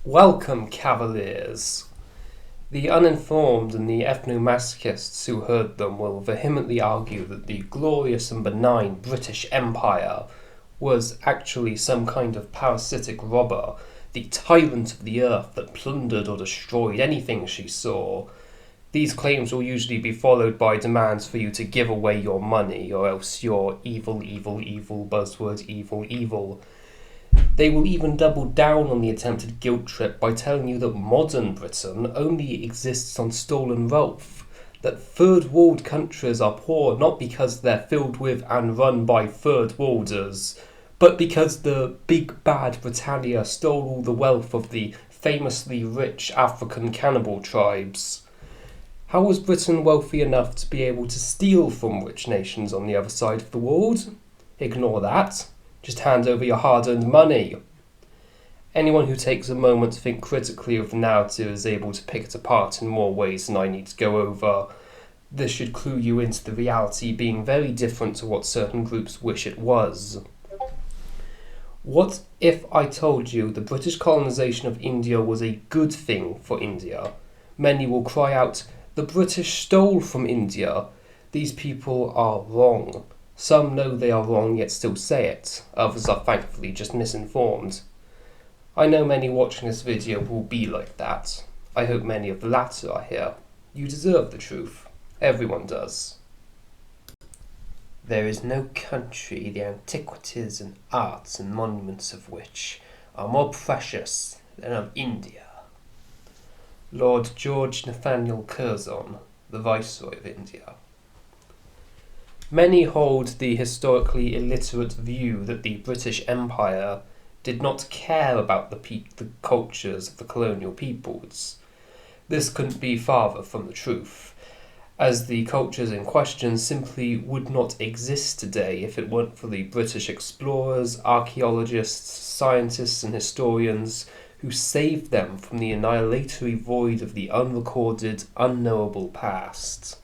Welcome, cavaliers! The uninformed and the ethnomasochists who heard them will vehemently argue that the glorious and benign British Empire was actually some kind of parasitic robber, the tyrant of the earth that plundered or destroyed anything she saw. These claims will usually be followed by demands for you to give away your money, or else you're evil, evil, evil, buzzword, evil, evil. They will even double down on the attempted guilt trip by telling you that modern Britain only exists on stolen wealth, that third world countries are poor not because they're filled with and run by third worlders, but because the big bad Britannia stole all the wealth of the famously rich African cannibal tribes. How was Britain wealthy enough to be able to steal from rich nations on the other side of the world? Ignore that. Just hand over your hard-earned money. Anyone who takes a moment to think critically of the narrative is able to pick it apart in more ways than I need to go over. This should clue you into the reality being very different to what certain groups wish it was. What if I told you the British colonisation of India was a good thing for India? Many will cry out, "The British stole from India." These people are wrong. Some know they are wrong yet still say it. Others are thankfully just misinformed. I know many watching this video will be like that. I hope many of the latter are here. You deserve the truth. Everyone does. There is no country the antiquities and arts and monuments of which are more precious than of India. Lord George Nathaniel Curzon, the Viceroy of India. Many hold the historically illiterate view that the British Empire did not care about the cultures of the colonial peoples. This couldn't be farther from the truth, as the cultures in question simply would not exist today if it weren't for the British explorers, archaeologists, scientists and historians who saved them from the annihilatory void of the unrecorded, unknowable past.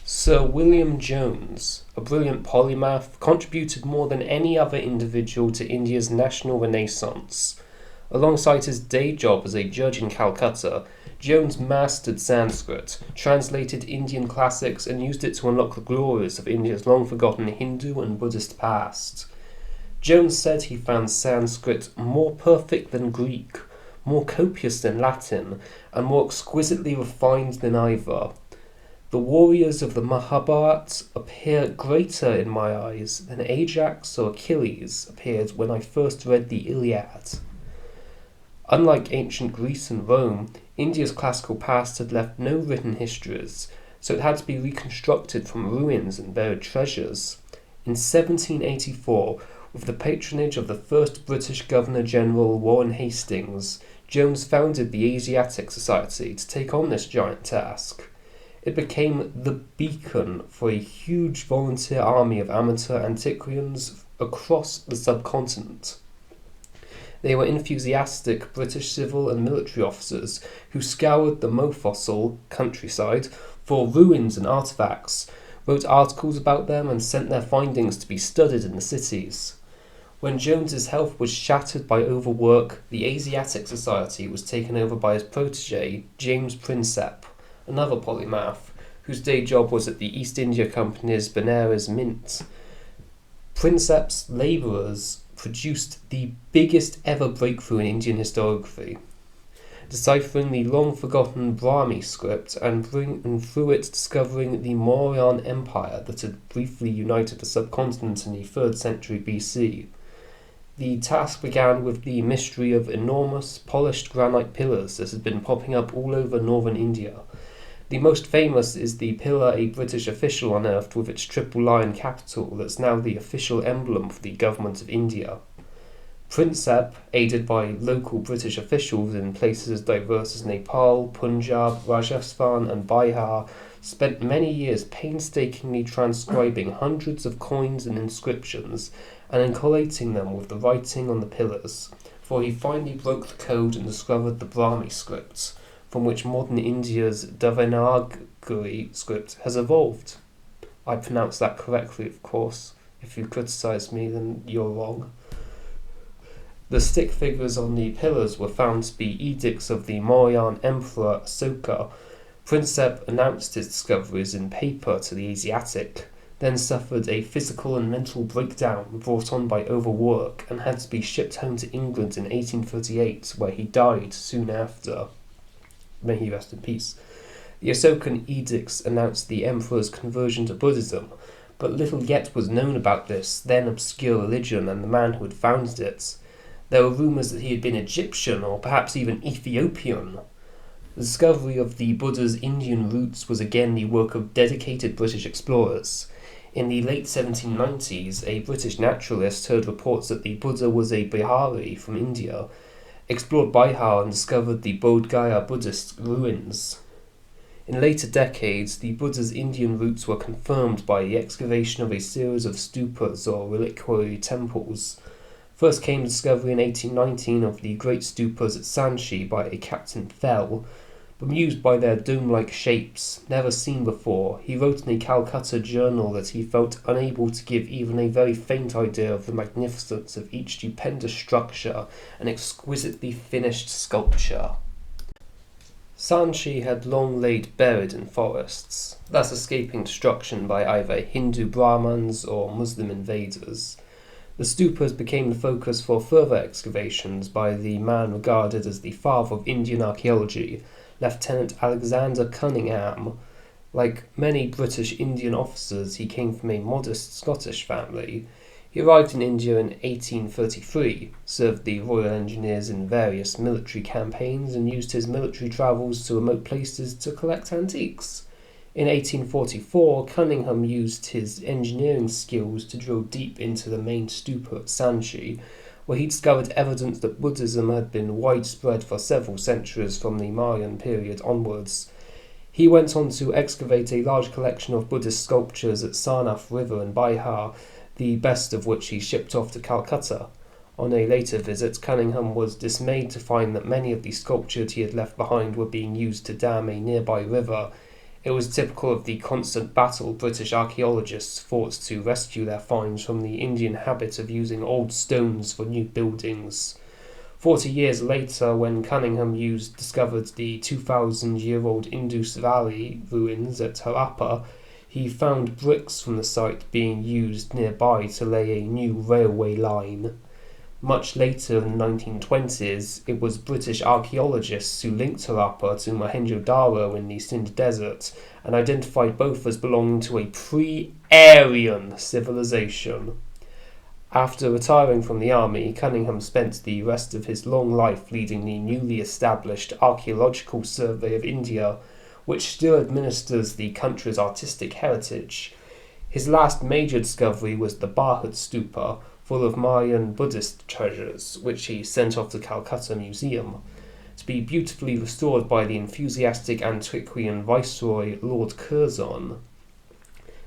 Sir William Jones, a brilliant polymath, contributed more than any other individual to India's national renaissance. Alongside his day job as a judge in Calcutta, Jones mastered Sanskrit, translated Indian classics, and used it to unlock the glories of India's long-forgotten Hindu and Buddhist past. Jones said he found Sanskrit more perfect than Greek, more copious than Latin, and more exquisitely refined than either. The warriors of the Mahabharata appear greater in my eyes than Ajax or Achilles appeared when I first read the Iliad. Unlike ancient Greece and Rome, India's classical past had left no written histories, so it had to be reconstructed from ruins and buried treasures. In 1784, with the patronage of the first British Governor-General Warren Hastings, Jones founded the Asiatic Society to take on this giant task. It became the beacon for a huge volunteer army of amateur antiquarians across the subcontinent. They were enthusiastic British civil and military officers who scoured the Mofossil countryside for ruins and artifacts, wrote articles about them and sent their findings to be studied in the cities. When Jones's health was shattered by overwork, the Asiatic Society was taken over by his protege, James Prinsep, another polymath, whose day job was at the East India Company's Benares Mint. Prinsep's labourers produced the biggest ever breakthrough in Indian historiography, deciphering the long-forgotten Brahmi script and through it discovering the Mauryan Empire that had briefly united the subcontinent in the 3rd century BC. The task began with the mystery of enormous, polished granite pillars that had been popping up all over northern India. The most famous is the pillar a British official unearthed with its triple lion capital that's now the official emblem for the government of India. Prinsep, aided by local British officials in places as diverse as Nepal, Punjab, Rajasthan and Bihar, spent many years painstakingly transcribing hundreds of coins and inscriptions and then collating them with the writing on the pillars, for he finally broke the code and discovered the Brahmi script, from which modern India's Devanagari script has evolved. I pronounced that correctly, of course. If you criticise me, then you're wrong. The stick figures on the pillars were found to be edicts of the Mauryan Emperor Asoka. Prinsep announced his discoveries in paper to the Asiatic, then suffered a physical and mental breakdown brought on by overwork and had to be shipped home to England in 1838, where he died soon after. May he rest in peace. The Asokan edicts announced the emperor's conversion to Buddhism, but little yet was known about this then obscure religion and the man who had founded it. There were rumours that he had been Egyptian or perhaps even Ethiopian. The discovery of the Buddha's Indian roots was again the work of dedicated British explorers. In the late 1790s, a British naturalist heard reports that the Buddha was a Bihari from India, explored Bihar and discovered the Bodh Gaya Buddhist ruins. In later decades, the Buddha's Indian roots were confirmed by the excavation of a series of stupas or reliquary temples. First came the discovery in 1819 of the great stupas at Sanchi by a Captain Fell. Bemused by their dome-like shapes, never seen before, he wrote in a Calcutta journal that he felt unable to give even a very faint idea of the magnificence of each stupendous structure and exquisitely finished sculpture. Sanchi had long laid buried in forests, thus escaping destruction by either Hindu Brahmins or Muslim invaders. The stupas became the focus for further excavations by the man regarded as the father of Indian archaeology, Lieutenant Alexander Cunningham. Like many British Indian officers, he came from a modest Scottish family. He arrived in India in 1833, served the Royal Engineers in various military campaigns, and used his military travels to remote places to collect antiques. In 1844, Cunningham used his engineering skills to drill deep into the main stupa at Sanchi, where he discovered evidence that Buddhism had been widespread for several centuries from the Mauryan period onwards. He went on to excavate a large collection of Buddhist sculptures at Sarnath River in Bihar, the best of which he shipped off to Calcutta. On a later visit, Cunningham was dismayed to find that many of the sculptures he had left behind were being used to dam a nearby river. It was typical of the constant battle British archaeologists fought to rescue their finds from the Indian habit of using old stones for new buildings. 40 years later, when Cunningham discovered the 2,000-year-old Indus Valley ruins at Harappa, he found bricks from the site being used nearby to lay a new railway line. Much later in the 1920s, it was British archaeologists who linked Harappa to Mohenjo-Daro in the Sindh Desert and identified both as belonging to a pre-Aryan civilization. After retiring from the army, Cunningham spent the rest of his long life leading the newly established Archaeological Survey of India, which still administers the country's artistic heritage. His last major discovery was the Bharat Stupa, full of Mauryan Buddhist treasures, which he sent off to Calcutta Museum, to be beautifully restored by the enthusiastic antiquarian Viceroy Lord Curzon.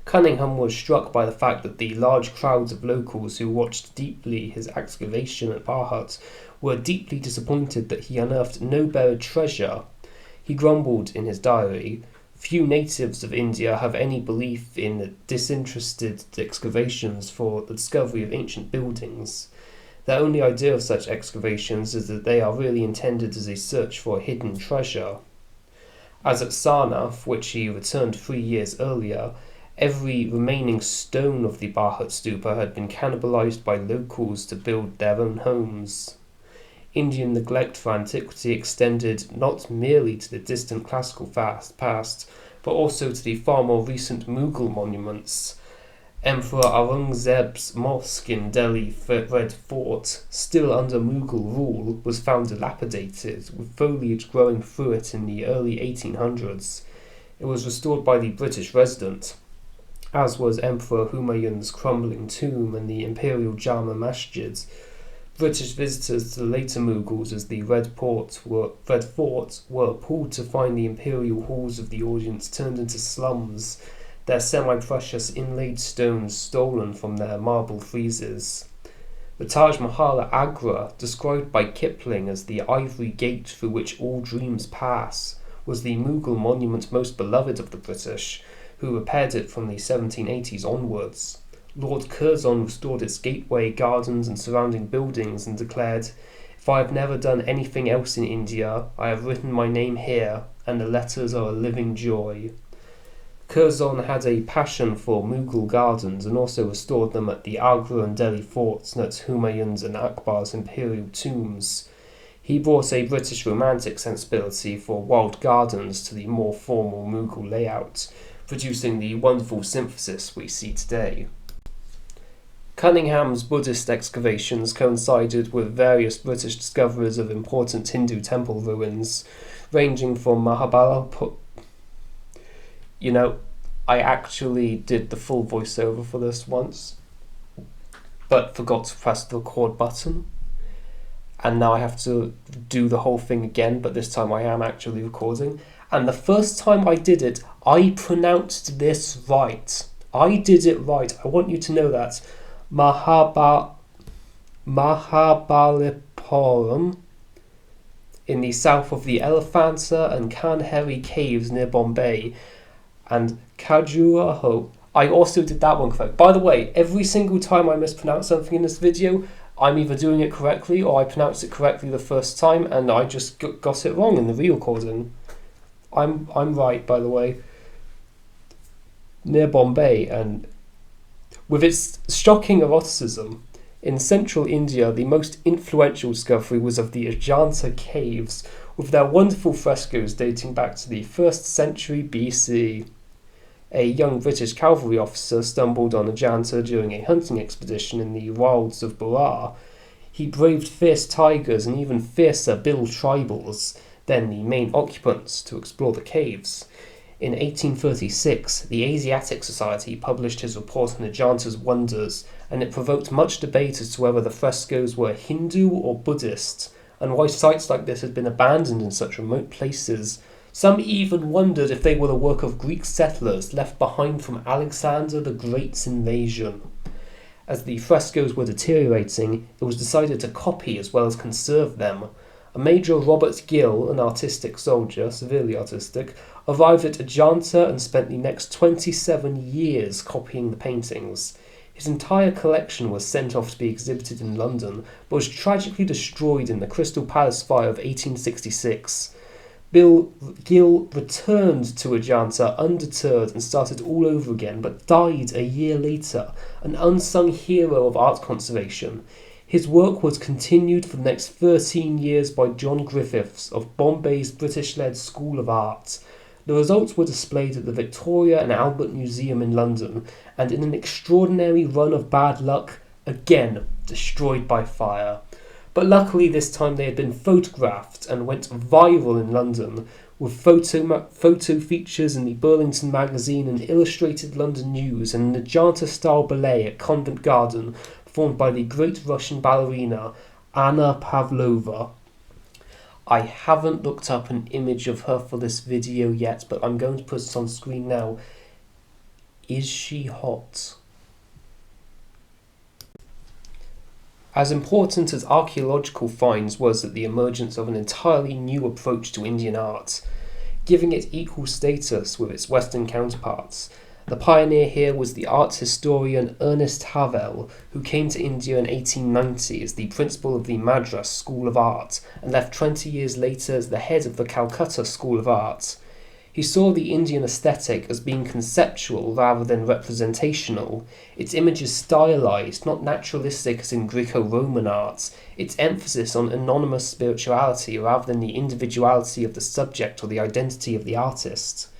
Cunningham was struck by the fact that the large crowds of locals who watched deeply his excavation at Bharat were deeply disappointed that he unearthed no buried treasure. He grumbled in his diary, "Few natives of India have any belief in disinterested excavations for the discovery of ancient buildings. Their only idea of such excavations is that they are really intended as a search for a hidden treasure." As at Sarnath, which he returned 3 years earlier, every remaining stone of the Bharat Stupa had been cannibalized by locals to build their own homes. Indian neglect for antiquity extended not merely to the distant classical past, but also to the far more recent Mughal monuments. Emperor Aurangzeb's mosque in Delhi Red Fort, still under Mughal rule, was found dilapidated, with foliage growing through it in the early 1800s. It was restored by the British resident, as was Emperor Humayun's crumbling tomb and the imperial Jama Masjid. British visitors to the later Mughals as the Red Fort were appalled to find the imperial halls of the audience turned into slums, their semi-precious inlaid stones stolen from their marble friezes. The Taj Mahal at Agra, described by Kipling as the ivory gate through which all dreams pass, was the Mughal monument most beloved of the British, who repaired it from the 1780s onwards. Lord Curzon restored its gateway, gardens, and surrounding buildings and declared, "If I have never done anything else in India, I have written my name here, and the letters are a living joy." Curzon had a passion for Mughal gardens and also restored them at the Agra and Delhi forts and at Humayun's and Akbar's imperial tombs. He brought a British romantic sensibility for wild gardens to the more formal Mughal layout, producing the wonderful synthesis we see today. Cunningham's Buddhist excavations coincided with various British discoveries of important Hindu temple ruins, ranging from Mahabalipuram. I actually did the full voiceover for this once, but forgot to press the record button. And now I have to do the whole thing again, but this time I am actually recording. And the first time I did it, I pronounced this right. I did it right. I want you to know that. Mahabalipuram, in the south of the Elephanta and Kanheri caves near Bombay, and Khajuraho. I also did that one correct. By the way, every single time I mispronounce something in this video, I'm either doing it correctly or I pronounced it correctly the first time and I just got it wrong in the re-recording. I'm right, by the way. Near Bombay, and with its shocking eroticism, in central India, the most influential discovery was of the Ajanta caves, with their wonderful frescoes dating back to the 1st century BC. A young British cavalry officer stumbled on Ajanta during a hunting expedition in the wilds of Berar. He braved fierce tigers and even fiercer Bill tribals, then the main occupants, to explore the caves. In 1836, the Asiatic Society published his report on Ajanta's wonders, and it provoked much debate as to whether the frescoes were Hindu or Buddhist, and why sites like this had been abandoned in such remote places. Some even wondered if they were the work of Greek settlers left behind from Alexander the Great's invasion. As the frescoes were deteriorating, it was decided to copy as well as conserve them. A Major Robert Gill, an artistic soldier, severely artistic, arrived at Ajanta and spent the next 27 years copying the paintings. His entire collection was sent off to be exhibited in London, but was tragically destroyed in the Crystal Palace fire of 1866. Gill returned to Ajanta undeterred and started all over again, but died a year later, an unsung hero of art conservation. His work was continued for the next 13 years by John Griffiths of Bombay's British-led School of Art. The results were displayed at the Victoria and Albert Museum in London, and in an extraordinary run of bad luck, again destroyed by fire. But luckily this time they had been photographed and went viral in London, with photo features in the Burlington Magazine and Illustrated London News, and an Ajanta-style ballet at Covent Garden performed by the great Russian ballerina Anna Pavlova. I haven't looked up an image of her for this video yet, but I'm going to put it on screen now. Is she hot? As important as archaeological finds was at the emergence of an entirely new approach to Indian art, giving it equal status with its Western counterparts, the pioneer here was the art historian Ernest Havel, who came to India in 1890 as the principal of the Madras School of Art and left 20 years later as the head of the Calcutta School of Art. He saw the Indian aesthetic as being conceptual rather than representational, its images stylized, not naturalistic as in Greco-Roman art, its emphasis on anonymous spirituality rather than the individuality of the subject or the identity of the artist.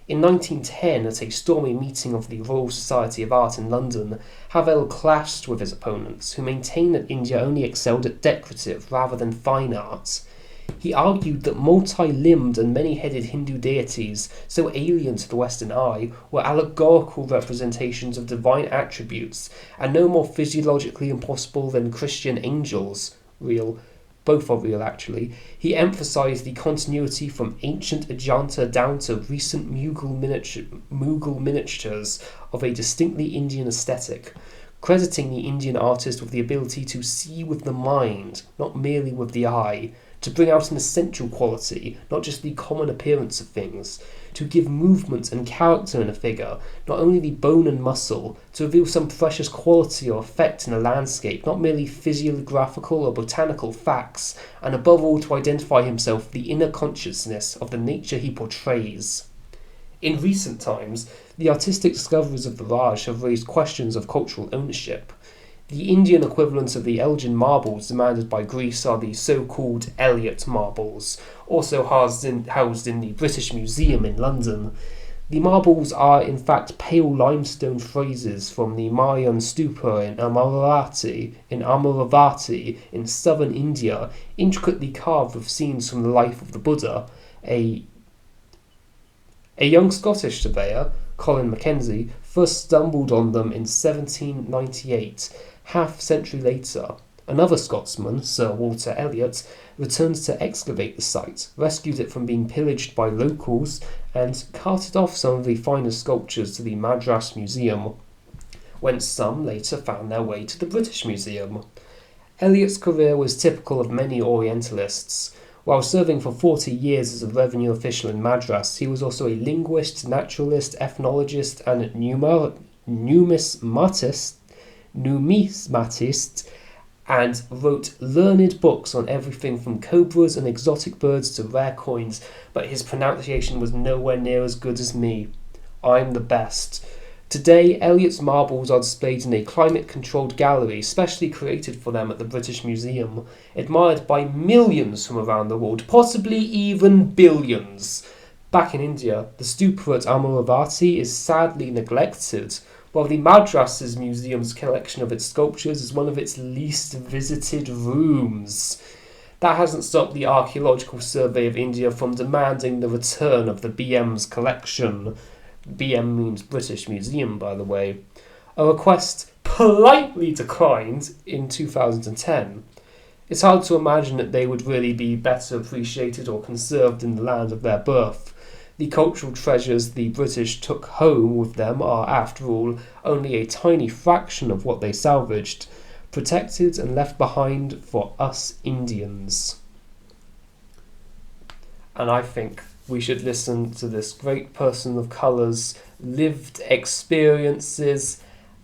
In 1910, at a stormy meeting of the Royal Society of Art in London, Havel clashed with his opponents, who maintained that India only excelled at decorative rather than fine arts. He argued that multi-limbed and many-headed Hindu deities, so alien to the Western eye, were allegorical representations of divine attributes, and no more physiologically impossible than Christian angels. Real. Both are real, actually. He emphasized the continuity from ancient Ajanta down to recent Mughal miniatures of a distinctly Indian aesthetic. crediting the Indian artist with the ability to see with the mind, not merely with the eye, to bring out an essential quality, not just the common appearance of things, to give movement and character in a figure, not only the bone and muscle, to reveal some precious quality or effect in a landscape, not merely physiographical or botanical facts, and above all to identify himself with the inner consciousness of the nature he portrays. In recent times, the artistic discoveries of the Raj have raised questions of cultural ownership. The Indian equivalent of the Elgin marbles demanded by Greece are the so-called Elliot marbles, also housed in the British Museum in London. The marbles are in fact pale limestone phrases from the Mauryan stupa in Amaravati in southern India, intricately carved with scenes from the life of the Buddha. A young Scottish surveyor, Colin Mackenzie, first stumbled on them in 1798. Half a century later, another Scotsman, Sir Walter Elliot, returned to excavate the site, rescued it from being pillaged by locals, and carted off some of the finest sculptures to the Madras Museum, whence some later found their way to the British Museum. Elliot's career was typical of many Orientalists. While serving for 40 years as a revenue official in Madras, he was also a linguist, naturalist, ethnologist, and numismatist, and wrote learned books on everything from cobras and exotic birds to rare coins, but his pronunciation was nowhere near as good as me. I'm the best. Today, Elliot's marbles are displayed in a climate-controlled gallery specially created for them at the British Museum, admired by millions from around the world, possibly even billions. Back in India, the stupa at Amaravati is sadly neglected, while the Madras Museum's collection of its sculptures is one of its least visited rooms. That hasn't stopped the Archaeological Survey of India from demanding the return of the BM's collection. BM means British Museum, by the way. A request politely declined in 2010. It's hard to imagine that they would really be better appreciated or conserved in the land of their birth. The cultural treasures the British took home with them are, after all, only a tiny fraction of what they salvaged, protected and left behind for us Indians. And I think we should listen to this great person of colour's lived experiences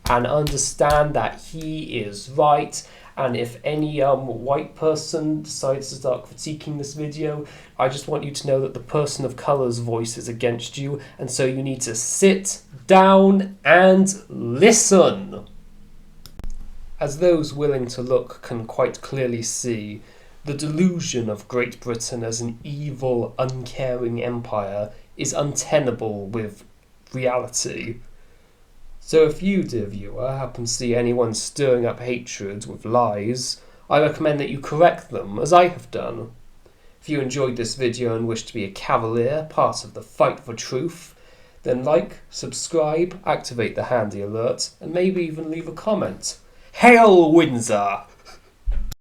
and understand that he is right. And if any white person decides to start critiquing this video, I just want you to know that the person of colour's voice is against you, and so you need to sit down and listen. As those willing to look can quite clearly see, the delusion of Great Britain as an evil, uncaring empire is untenable with reality. So if you, dear viewer, happen to see anyone stirring up hatred with lies, I recommend that you correct them, as I have done. If you enjoyed this video and wish to be a cavalier, part of the fight for truth, then like, subscribe, activate the handy alert, and maybe even leave a comment. Hail Windsor!